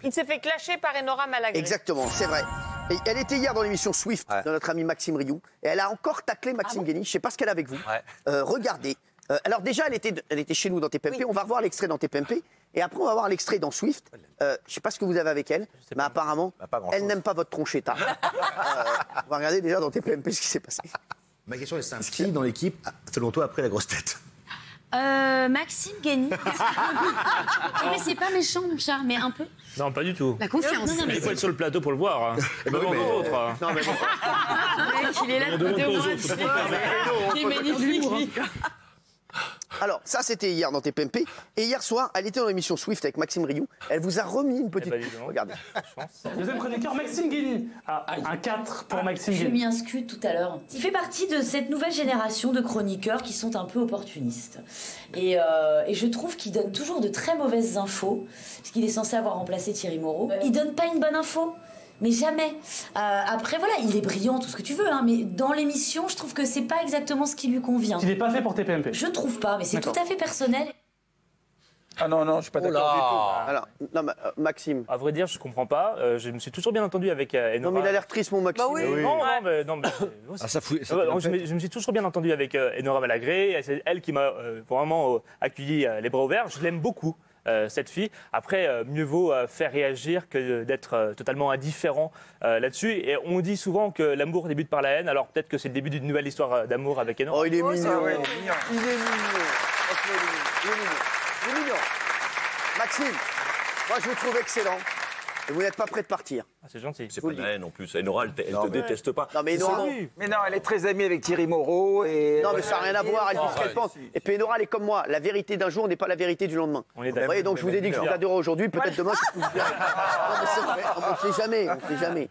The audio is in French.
Il s'est fait clasher par Enora Malagré. Exactement, c'est vrai. Et elle était hier dans l'émission Swift de notre ami Maxime Rioux. Et elle a encore taclé Maxime Guény. Je ne sais pas ce qu'elle a avec vous. Regardez. Alors déjà, elle était chez nous dans TPMP. Oui. On va revoir l'extrait dans TPMP. Et après, on va voir l'extrait dans Swift. Je ne sais pas ce que vous avez avec elle. Mais apparemment, elle n'aime pas votre tronchetta. On va regarder déjà dans TPMP ce qui s'est passé. Ma question est simple. Qui dans l'équipe, selon toi, après la grosse tête? Maxime Guény. Mais c'est pas méchant, mon chat, mais un peu. Non, pas du tout. La confiance. Non, Il faut être sur le plateau pour le voir. Et même aux autres. Non, mais bon. Mec, il est là de moi. Il est magnifique. Alors, ça, c'était hier dans TPMP. Et hier soir, elle était dans l'émission Swift avec Maxime Rioux. Elle vous a remis une petite... Regardez. Deuxième chroniqueur, Maxime Guény. Un 4 pour Maxime J'ai Guény. mis un scud tout à l'heure. Il fait partie de cette nouvelle génération de chroniqueurs qui sont un peu opportunistes. Et je trouve qu'il donne toujours de très mauvaises infos, parce qu'il est censé avoir remplacé Thierry Moreau. Il donne pas une bonne info. Mais jamais. Après, voilà, il est brillant, tout ce que tu veux, hein, mais dans l'émission, je trouve que c'est pas exactement ce qui lui convient. Il n'est pas fait pour TPMP. Je trouve pas, mais c'est tout à fait personnel. Ah non, non, je suis pas d'accord du tout. Alors, non, Maxime. À vrai dire, je comprends pas. Je me suis toujours bien entendu avec Enora. Non, mais il a l'air triste, mon Maxime. Bah oui. Non, mais ça fout. je me suis toujours bien entendu avec Enora Malagré. C'est elle qui m'a vraiment accueilli les bras ouverts. Je l'aime beaucoup. Cette fille. Après, mieux vaut faire réagir que d'être totalement indifférent là-dessus. Et on dit souvent que l'amour débute par la haine. Alors peut-être que c'est le début d'une nouvelle histoire d'amour avec Enora. Oh, il est mignon. Il est mignon. Il est mignon. Franchement, il est mignon. Il est mignon. Maxime, moi je vous trouve excellent. Et vous n'êtes pas prêt de partir. Ah, c'est gentil. C'est pas de la haine en plus. Enora, elle te déteste pas. Non, mais Enora... Mais non, elle est très amie avec Thierry Moreau et... Non, mais ça n'a rien à voir, elle dit ce qu'elle pense. Et puis Enora, elle est comme moi. La vérité d'un jour n'est pas la vérité du lendemain. On est Vous voyez, donc je vous ai dit que je vous adorais aujourd'hui, peut-être demain je vous... Non, mais c'est vrai, on ne sait jamais, on ne sait jamais.